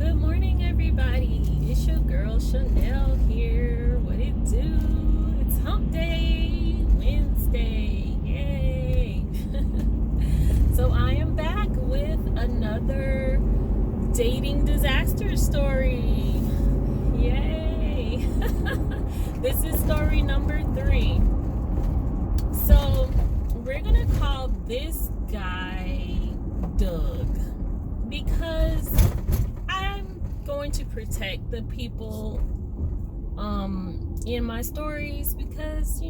Good morning, everybody. It's your girl Chanel here. What it do? It's Hump Day, Wednesday. Yay! So I am back with another dating disaster story. Yay! This is story number 3. So we're gonna call this guy Doug because I'm going to protect the people in my stories because,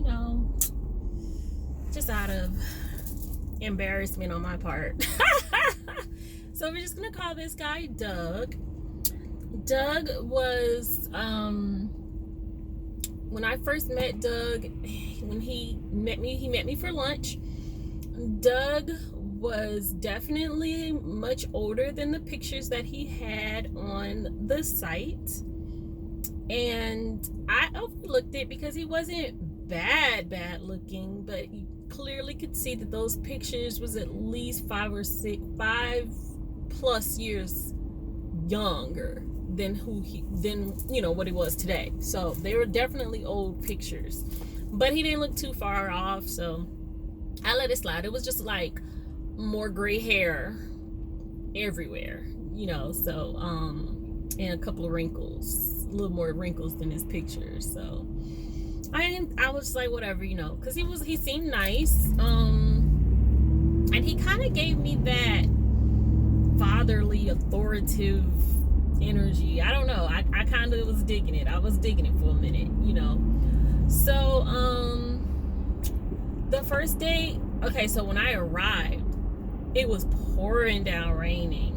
just out of embarrassment on my part. So we're just gonna call this guy Doug. Doug was when I first met Doug, when he met me for lunch. Doug was definitely much older than the pictures that he had on the site, and I overlooked it because he wasn't bad looking, but you clearly could see that those pictures was at least 5 plus years younger than what he was today. So they were definitely old pictures, but he didn't look too far off, so I let it slide. It was just like more gray hair everywhere, so and a couple of wrinkles, a little more wrinkles than his pictures. So I was like, whatever, because he seemed nice, and he kind of gave me that fatherly, authoritative energy. I don't know, I kind of was digging it. I was digging it for a minute, so the first day, okay, so when I arrived, it was pouring down raining,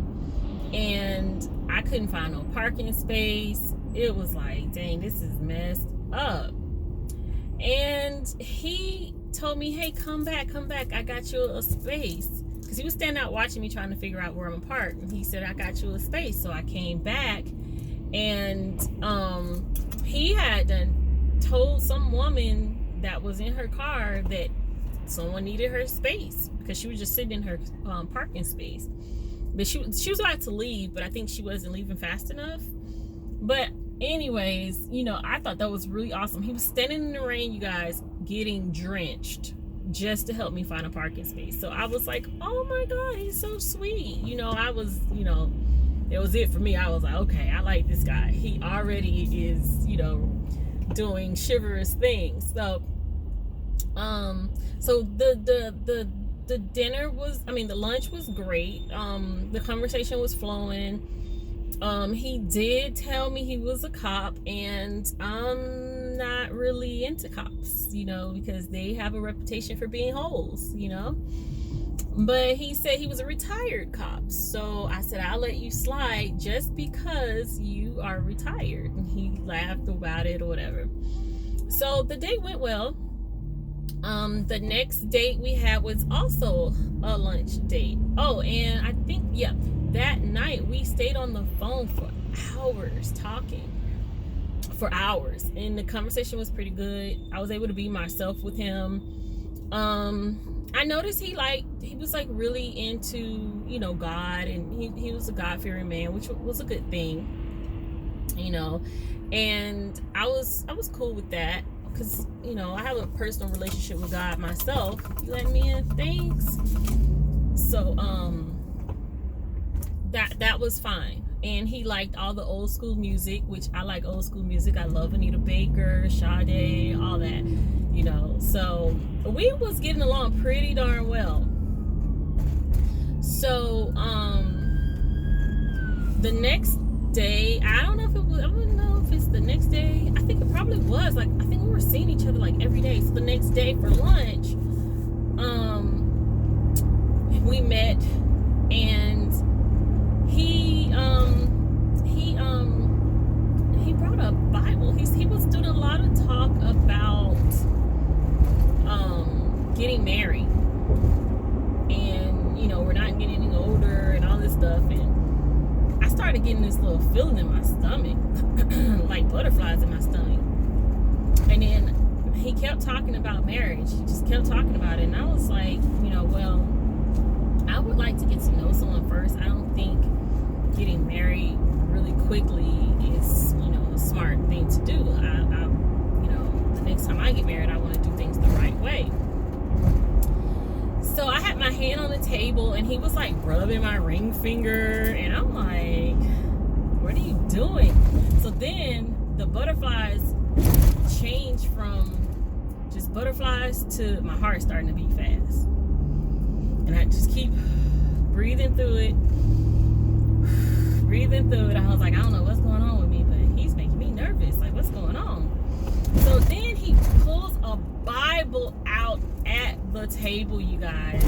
and I couldn't find no parking space. It was like, dang, this is messed up. And he told me, hey, come back, I got you a space, because he was standing out watching me trying to figure out where I'm parked, and he said, I got you a space. So I came back, and he had done told some woman that was in her car that someone needed her space because she was just sitting in her parking space. But she was about to leave, but I think she wasn't leaving fast enough. But anyways, I thought that was really awesome. He was standing in the rain, you guys, getting drenched just to help me find a parking space. So I was like, oh my God, he's so sweet. I was, it was it for me. I was like, okay, I like this guy. He already is, doing chivalrous things. So so the dinner was, the lunch was great. The conversation was flowing. He did tell me he was a cop, and I'm not really into cops, because they have a reputation for being hoes, but he said he was a retired cop. So I said, I'll let you slide just because you are retired. And he laughed about it or whatever. So the date went well. The next date we had was also a lunch date. Oh, and I think, that night we stayed on the phone for hours talking. For hours. And the conversation was pretty good. I was able to be myself with him. I noticed he was like really into, God, and he was a God-fearing man, which was a good thing, and I was cool with that. Because, I have a personal relationship with God myself. You let me in? Thanks. So, that was fine. And he liked all the old school music, which I like old school music. I love Anita Baker, Sade, all that, So, we was getting along pretty darn well. So, the next day, I don't know if it's the next day. I think it probably was. I think we were seeing each other every day. So the next day for lunch, we met, and he brought a Bible. He was doing a lot of talk about getting married, and we're not getting any older and all this stuff, and I started getting this little feeling in my stomach, like butterflies in my stomach. And then he kept talking about marriage. He just kept talking about it. And I was like, well, I would like to get to know someone first. I don't think getting married really quickly is, a smart thing to do. The next time I get married, I want to do things the right way. So I had my hand on the table, and he was like rubbing my ring finger, and I'm like, what are you doing? So then the butterflies changed from just butterflies to my heart starting to beat fast. And I just keep breathing through it. I was like, I don't know what's going on with me, but he's making me nervous. Like, what's going on? So then he pulls a Bible out at the table, you guys.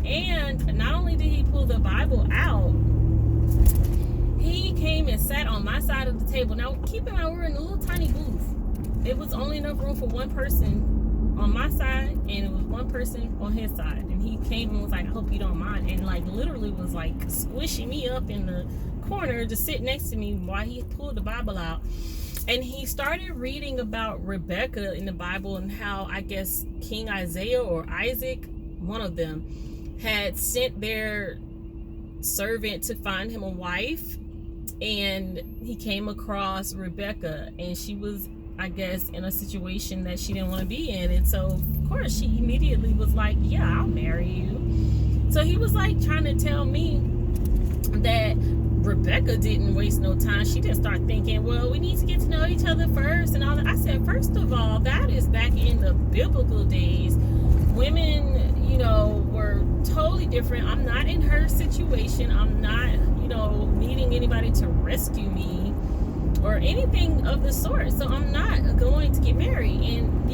And not only did he pull the Bible out, he came and sat on my side of the table. Now, keep in mind, we're in a little tiny booth. It was only enough room for one person on my side, and it was one person on his side. And he came and was like, I hope you don't mind. And like literally was like squishing me up in the corner to sit next to me while he pulled the Bible out. And he started reading about Rebecca in the Bible, and how I guess King Isaiah or Isaac, one of them, had sent their servant to find him a wife. And he came across Rebecca, and she was, I guess, in a situation that she didn't want to be in. And so, of course, she immediately was like, yeah, I'll marry you. So he was like trying to tell me that Rebecca didn't waste no time. She didn't start thinking, well, we need to get to know each other first and all that. I said, first of all, that is back in the biblical days. Women, were totally different. I'm not in her situation. I'm not, needing anybody to rescue me or anything of the sort. So I'm not going to get married. And,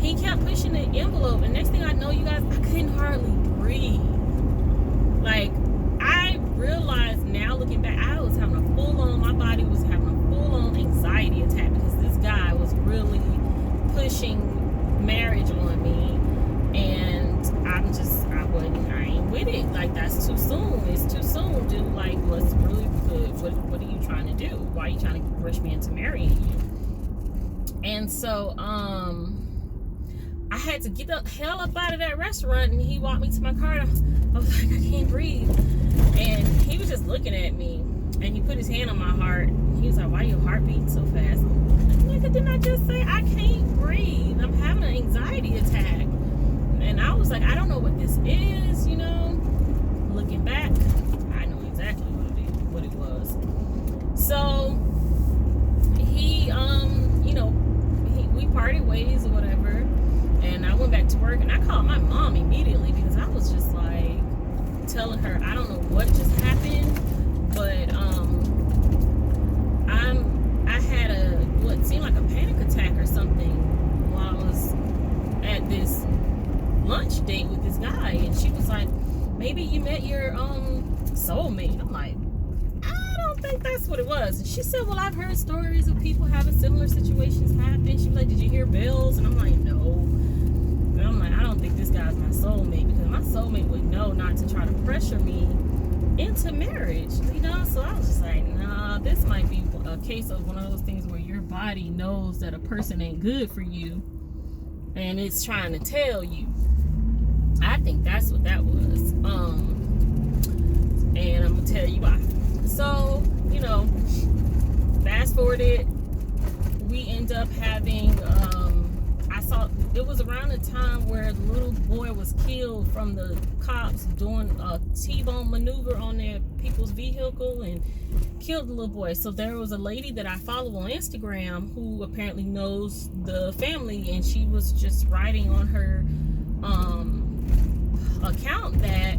he kept pushing the envelope. And next thing I know, you guys, I couldn't hardly breathe. Like, I realized now looking back, I was having a my body was having a full-on anxiety attack, because this guy was really pushing marriage on me. And I ain't with it. Like, that's too soon. It's too soon, dude. Like, what's really good? What are you trying to do? Why are you trying to rush me into marrying you? And so, I had to get the hell up out of that restaurant, and he walked me to my car. I was like, I can't breathe. And he was just looking at me, and he put his hand on my heart. He was like, why your heart beating so fast? I'm like, didn't I just say I can't breathe? I'm having an anxiety attack. And I was like, I don't know what this is, Looking back, I know exactly what it was. So he, we parted ways or whatever. And I went back to work, and I called my mom immediately, because I was just like telling her, I don't know what just happened, but I had what seemed like a panic attack or something while I was at this lunch date with this guy. And she was like, maybe you met your soulmate. I'm like, I don't think that's what it was. And she said, well, I've heard stories of people having similar situations happen. She was like, did you hear bells? And I'm like, no. And I'm like, I don't think this guy's my soulmate, because my soulmate would know not to try to pressure me into marriage, So I was just like, nah, this might be a case of one of those things where your body knows that a person ain't good for you, and it's trying to tell you. I think that's what that was. And I'm gonna tell you why. So, fast forwarded, we end up having, I saw, it was around the time where the little boy was killed from the cops doing a T-bone maneuver on their people's vehicle and killed the little boy. So there was a lady that I follow on Instagram who apparently knows the family, and she was just writing on her account that,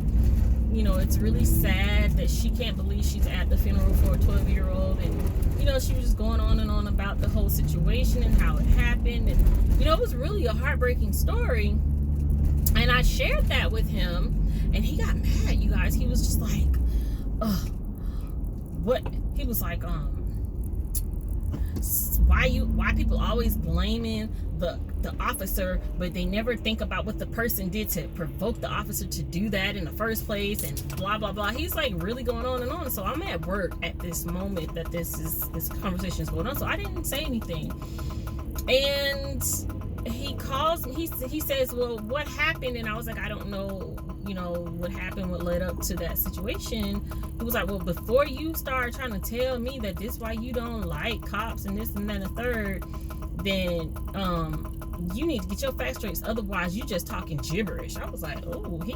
it's really sad that she can't believe she's at the funeral for a 12-year-old, and she was just going on and on about the whole situation and how it happened, and it was really a heartbreaking story. And I shared that with him, and he got mad, you guys. He was just like, ugh, what? He was like, why people always blaming the officer, but they never think about what the person did to provoke the officer to do that in the first place, and blah blah blah. He's like really going on and on. So I'm at work at this moment that this conversation is going on, so I didn't say anything. And he calls, he says, well, what happened? And I was like, I don't know, what happened, what led up to that situation. He was like, well, before you start trying to tell me that this why you don't like cops and this and that and the third, then you need to get your facts straight. Otherwise, you just talking gibberish. I was like, oh, he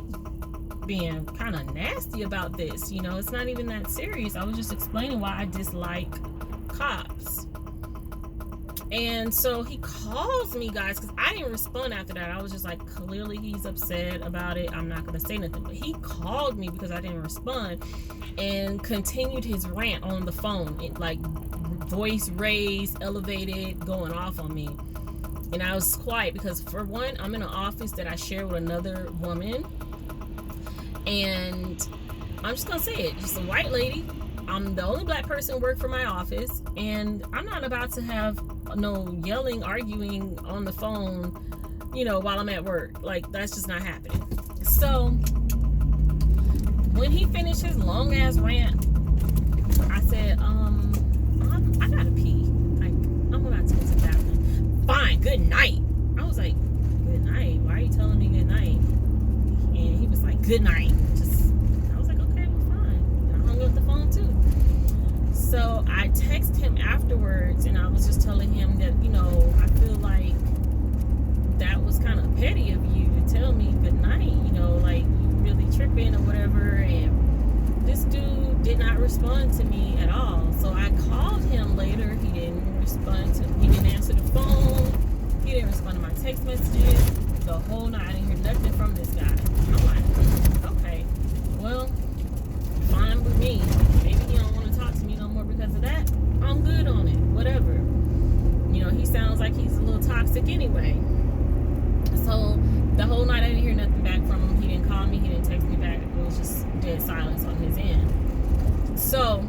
being kind of nasty about this. It's not even that serious. I was just explaining why I dislike cops. And so he calls me, guys, because I didn't respond after that. I was just like, clearly he's upset about it. I'm not going to say nothing. But he called me because I didn't respond and continued his rant on the phone. It, like, voice raised, elevated, going off on me. And I was quiet because, for one, I'm in an office that I share with another woman. And I'm just going to say it. Just a white lady. I'm the only black person who work for my office. And I'm not about to have no yelling, arguing on the phone, while I'm at work. Like, that's just not happening. So when he finished his long ass rant, I said, I gotta pee. Like, I'm about to go to the bathroom. Fine, good night. I was like, good night? Why are you telling me good night? And he was like, good night. I was like, okay, well, fine. And I hung up the phone too. So I texted him afterwards, and I was just telling him that, I feel like that was kind of petty of you to tell me good night, like, you really tripping or whatever. And this dude did not respond to me at all. So I called him later. He didn't answer the phone. He didn't respond to my text messages. The whole night, I didn't hear nothing from this guy. I'm like, okay, well, fine with me. Maybe he don't want to talk to me no more because of that. I'm good on it. Whatever. He sounds like he's a little toxic anyway. So the whole night I didn't hear nothing back from him. He didn't call me. He didn't text me back. It was just dead silence on his end. So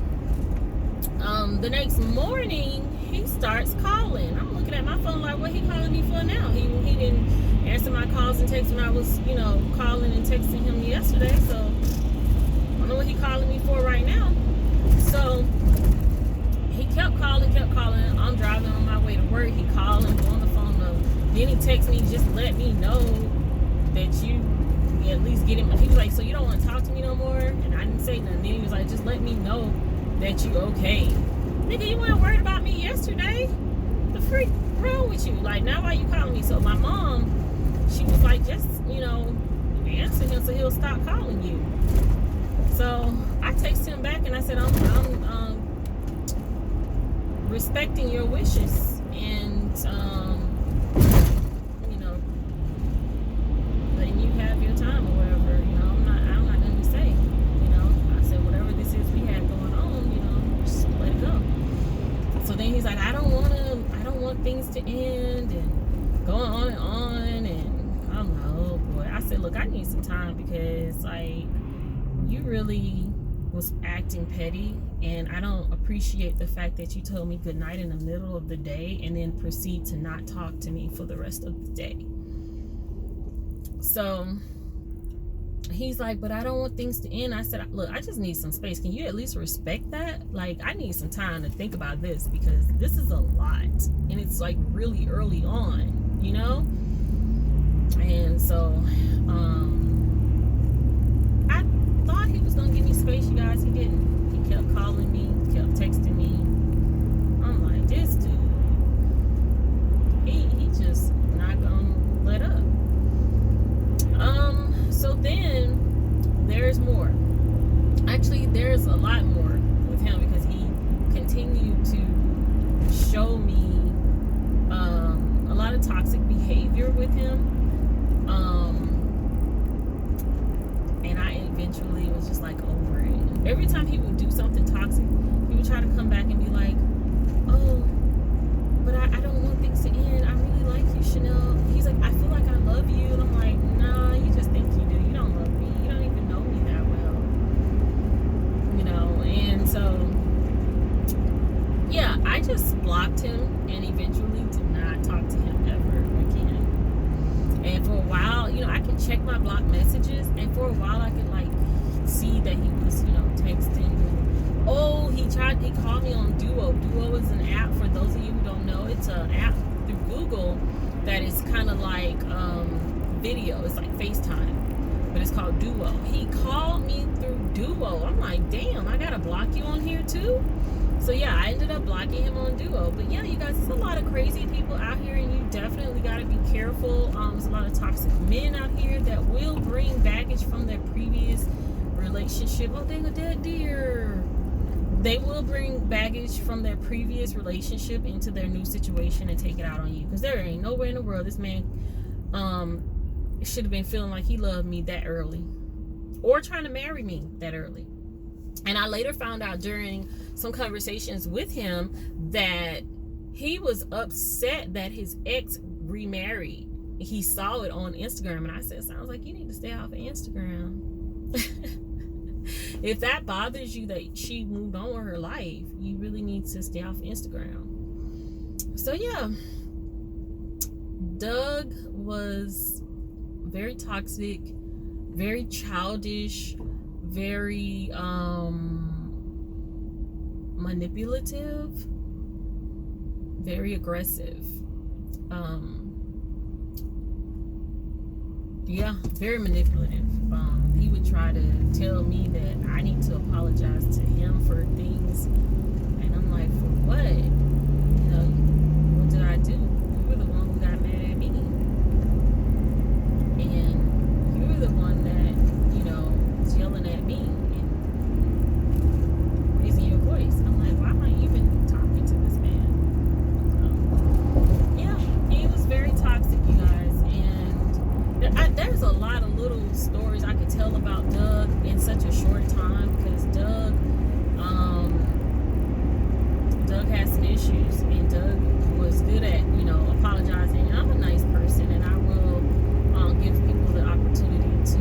the next morning he starts calling. I'm looking at my phone like, what he calling me for now? He didn't answer my calls and texts when I was calling and texting him yesterday. So I don't know what he calling me for right now. So he kept calling. I'm driving on my way to work. He called and on the phone. Then he texted me, just let me know that you at least get him. He was like, so you don't want to talk to me no more? And I didn't say nothing. Then he was like, just let me know that you okay. Nigga, you weren't worried about me yesterday. The freak wrong with you? Like, now why you calling me? So my mom, she was like, just, answer him so he'll stop calling you. So I texted him back and I said, I'm respecting your wishes and letting you have your time or whatever. I don't got nothing to say. I said whatever this is we had going on, just let it go. So then he's like, I don't want things to end and going on and I'm like, oh boy. I said, look, I need some time because like you really was acting petty, and I don't appreciate the fact that you told me good night in the middle of the day and then proceed to not talk to me for the rest of the day. So he's like, but I don't want things to end. I said, look, I just need some space. Can you at least respect that? Like, I need some time to think about this because this is a lot and it's like really early on, and so I thought he was gonna give me space, you guys. He didn't. He kept calling me, kept texting me. I'm like, this dude, he just not gonna let up. So then there's more. Actually, there's a lot more with him because he continued to show me a lot of toxic behavior with him. And I eventually was just like over it. Every time he would do something toxic, he would try to come back and be like, oh, but I don't want things to end. I really like you, Chanel. He's like, I feel like I love you. And I'm like, nah, you just think you do. You don't love me. You don't even know me that well. And so, yeah, I just blocked him and eventually did not talk to him ever again. And for a while, I can check my blocked messages, and for a while I could like see that he was, texting. Oh, he called me on Duo. Duo is an app, for those of you who don't know. It's an app through Google that is kind of like video. It's like FaceTime. but it's called Duo. He called me through Duo. I'm like, damn, I gotta block you on here too? So yeah, I ended up blocking him on Duo. But yeah, you guys, there's a lot of crazy people out here, and you definitely gotta be careful. There's a lot of toxic men out here that will bring baggage from their previous relationship. Oh, dang, a dead deer. They will bring baggage from their previous relationship into their new situation and take it out on you. Because there ain't nowhere in the world this man should have been feeling like he loved me that early, or trying to marry me that early. And I later found out during some conversations with him that he was upset that his ex remarried. He saw it on Instagram, and I said, sounds like you need to stay off of Instagram. If that bothers you that she moved on with her life, you really need to stay off Instagram. So yeah, Doug was very toxic, very childish, very manipulative, very aggressive. Yeah, very manipulative. He would try to tell me that I need to apologize to him for things, and I'm like, for what? You know, what did I do? You were the one who got mad at me, and you were the one that, you know, was yelling at me and raising your voice. I'm like, why am I even talking to this man? Yeah, he was very toxic, you guys, and there's a lot of little stories I could tell about Doug in such a short time, because Doug has some issues, and Doug was good at, you know, apologizing. And I'm a nice person, and I will give people the opportunity to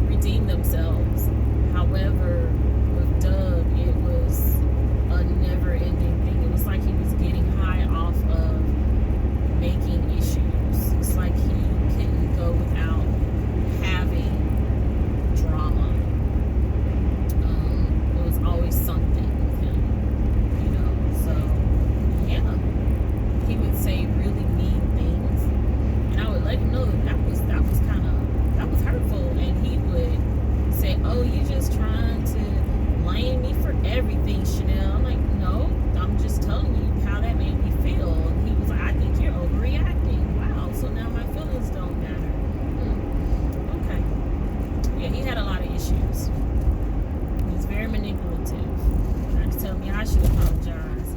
redeem themselves. However, with Doug, it was a never-ending thing. It was like he was getting high off of making issues. It's like he couldn't go without having drama. It was always something with him, you know. So yeah, he would say really mean things, and I would let him know that that was hurtful. And he would say, "Oh, you just trying to blame me for everything, Chanel." I'm like, no, I'm just telling you how that made me feel. And he was like, I think you're overreacting. Wow, so now my feelings don't matter. Okay. Yeah, he had a lot of issues. He was very manipulative. Trying to tell me I should apologize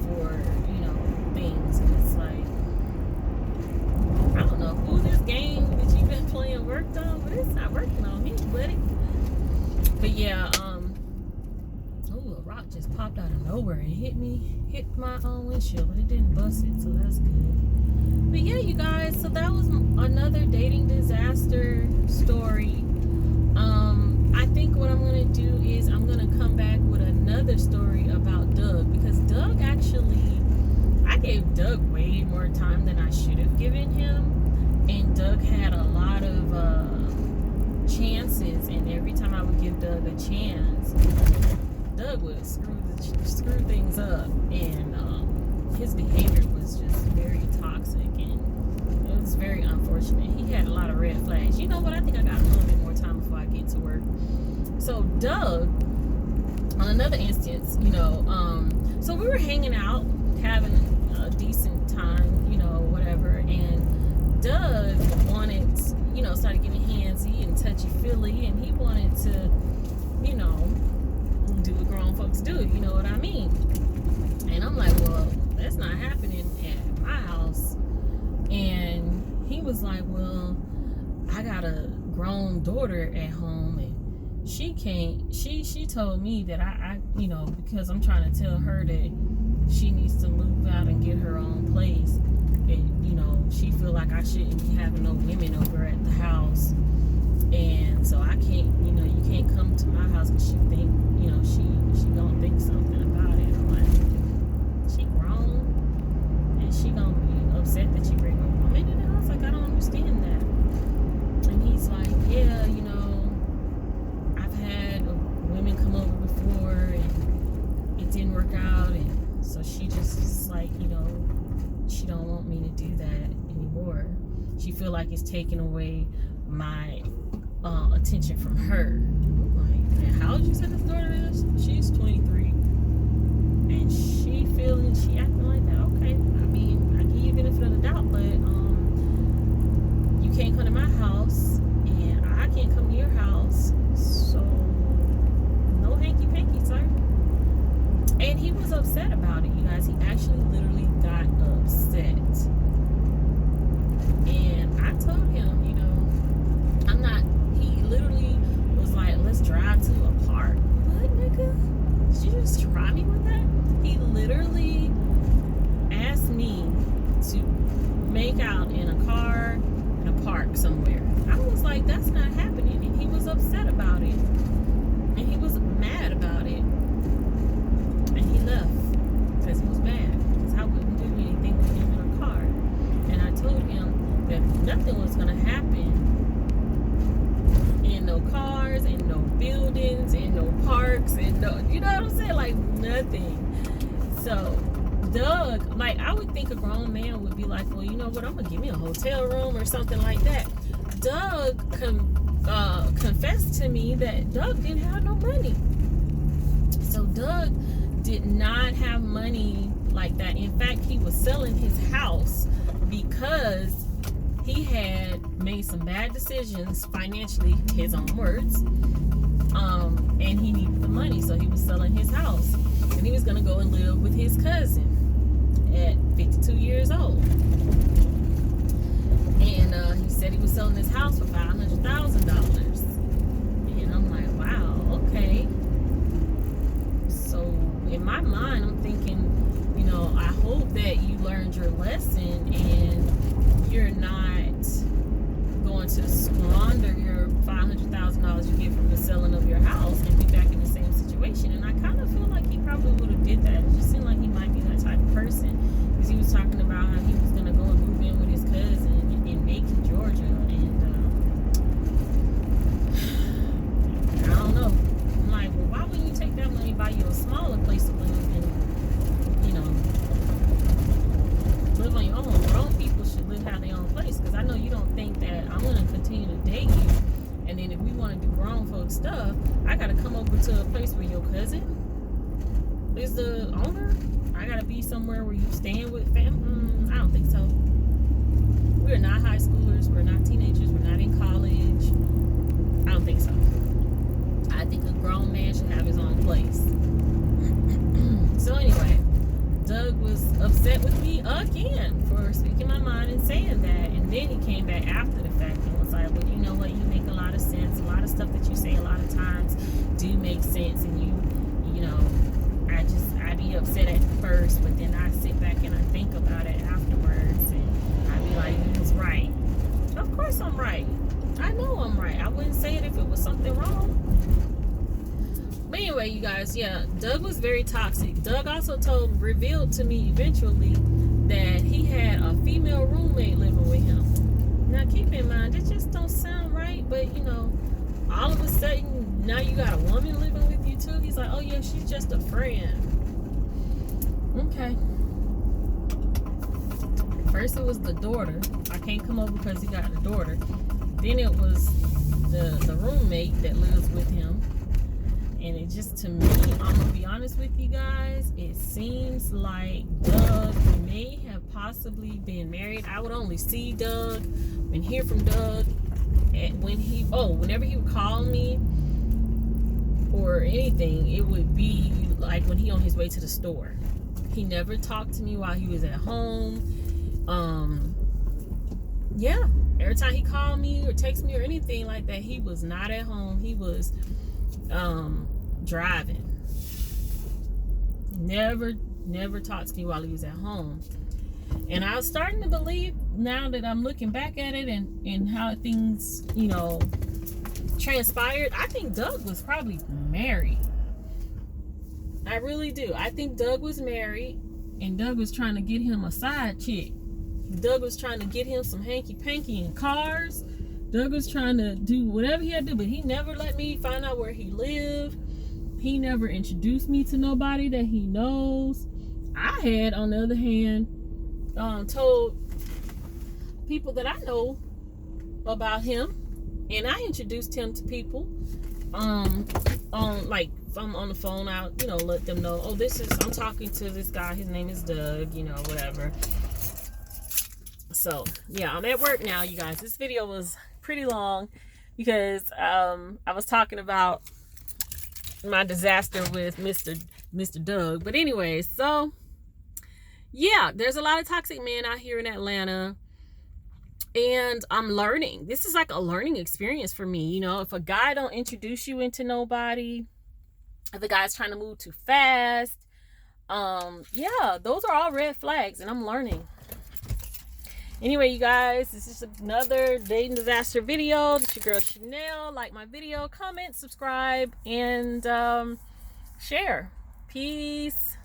for, you know, things. And it's like, I don't know who this game that you've been playing worked on, but it's not working on me, buddy. But yeah, a rock just popped out of nowhere and hit my own windshield, but it didn't bust it, so that's good. But yeah, you guys, so that was another dating disaster story. I think what I'm gonna do is I'm gonna come back with another story about Doug, because Doug actually, I gave Doug way more time than I should have given him, and Doug had a lot of chances, and every time I would give Doug a chance, Doug would screw things up, and his behavior was just very toxic, and it was very unfortunate. He had a lot of red flags. You know what? I think I got a little bit more time before I get to work. So Doug, on another instance, you know, so we were hanging out, having a decent time, you know, whatever, and Doug wanted, you know, started getting handsy and touchy-feely, and he wanted to, you know, do what grown folks do, you know what I mean? And I'm like, well, that's not happening at my house. And he was like, well, I got a grown daughter at home, and she can't, she told me that I you know, because I'm trying to tell her that she needs to move out and get her own place, and, you know, she feel like I shouldn't be having no women over at the house, and so I can't, you know, you can't come to my house because she think, you know, she gonna think something about it. I'm like, she grown, and she gonna be upset that you bring a woman in the house? Like, I don't understand that. And he's like, yeah, you know, I've had women come over before, and it didn't work out, and so she just is like, you know, she don't want me to do that anymore. She feel like it's taking away my attention from her. I'm like, man, how old you said this daughter is? She's 23. And she acting like that. Okay, I mean, I give you the benefit of the doubt, but you can't come to my house, and I can't come to your house, so no hanky panky, sir. And he was upset about it, you guys. He actually literally got upset. And I told him, you know, he literally was like, let's drive to a park. What, nigga? Did you just try me with that? He literally asked me to make out in a car in a park somewhere. I was like, that's not happening. And he was upset about it. And he was mad about it. And he left because he was mad. Because I wouldn't do anything with him in a car. And I told him that nothing was going to happen in no cars, in no buildings, in no parks, and no, you know what I'm saying? Like, nothing. So Doug, like, I would think a grown man would be like, well, you know what, I'm gonna give me a hotel room or something like that. Doug confessed to me that Doug didn't have no money. So Doug did not have money like that. In fact, he was selling his house because he had made some bad decisions financially, his own words, and he needed the money, so he was selling his house, and he was going to go and live with his cousin at 52 years old. And he said he was selling his house for $500,000, and I'm like, wow, okay. So in my mind, I'm thinking, you know, I hope that you learned your lesson and you're not going to squander your $500,000 you get from the selling of your house and be back in the same situation. And I kind of feel like he probably would have did that. It just seemed like he might be that type of person, because he was talking about how he was going to go and move in with his cousin in Macon, Georgia. And I don't know. I'm like, well, why wouldn't you take that money, buy you a smaller place to live, and, you know, live on your own? Grown people should have their own place, because I know you don't think that I'm going to continue to date you, and then if we want to do grown folk stuff, I got to come over to a place where your cousin is the owner. I got to be somewhere where you staying with family. I don't think so. We're not high schoolers, we're not teenagers, we're not in college. I don't think so. I think a grown man should have his own place. So anyway, Doug was upset with me again for speaking my mind and saying that. And then he came back after the fact and was like, well, you know what? You make a lot of sense. A lot of stuff that you say a lot of times do make sense. And you know, I'd be upset at first, but then I sit back and I think about it afterwards. And I'd be like, he was right. Of course I'm right. I know I'm right. I wouldn't say it if it was something wrong. But anyway, you guys, yeah, Doug was very toxic. Doug also revealed to me eventually that he had a female roommate living with him. Now, keep in mind, it just don't sound right, but, you know, all of a sudden, now you got a woman living with you, too. He's like, oh, yeah, she's just a friend. Okay. First, it was the daughter. I can't come over because he got a daughter. Then it was the roommate that lives with him. And it just, to me, I'm going to be honest with you guys, it seems like Doug may have possibly been married. I would only see Doug and hear from Doug whenever he would call me or anything, it would be like when he on his way to the store. He never talked to me while he was at home. Yeah, every time he called me or text me or anything like that, he was not at home. He was driving. Never talked to me while he was at home. And I was starting to believe, now that I'm looking back at it and how things, you know, transpired, I think Doug was probably married. I really do. I think Doug was married, and Doug was trying to get him a side chick. Doug was trying to get him some hanky-panky in cars. Doug was trying to do whatever he had to do, but he never let me find out where he lived. He never introduced me to nobody that he knows. I had, on the other hand, told people that I know about him, And I introduced him to people. On like if I'm on the phone, I'll, you know, let them know, oh, I'm talking to this guy, his name is Doug, you know, whatever. So yeah, I'm at work now, you guys. This video was pretty long because I was talking about my disaster with Mr. Doug. But anyway, so yeah, there's a lot of toxic men out here in Atlanta, and I'm learning. This is like a learning experience for me. You know, if a guy don't introduce you into nobody, if a guy's trying to move too fast, yeah, those are all red flags, and I'm learning. Anyway, you guys, this is another dating disaster video. This is your girl Chanel. Like my video, comment, subscribe, and share. Peace.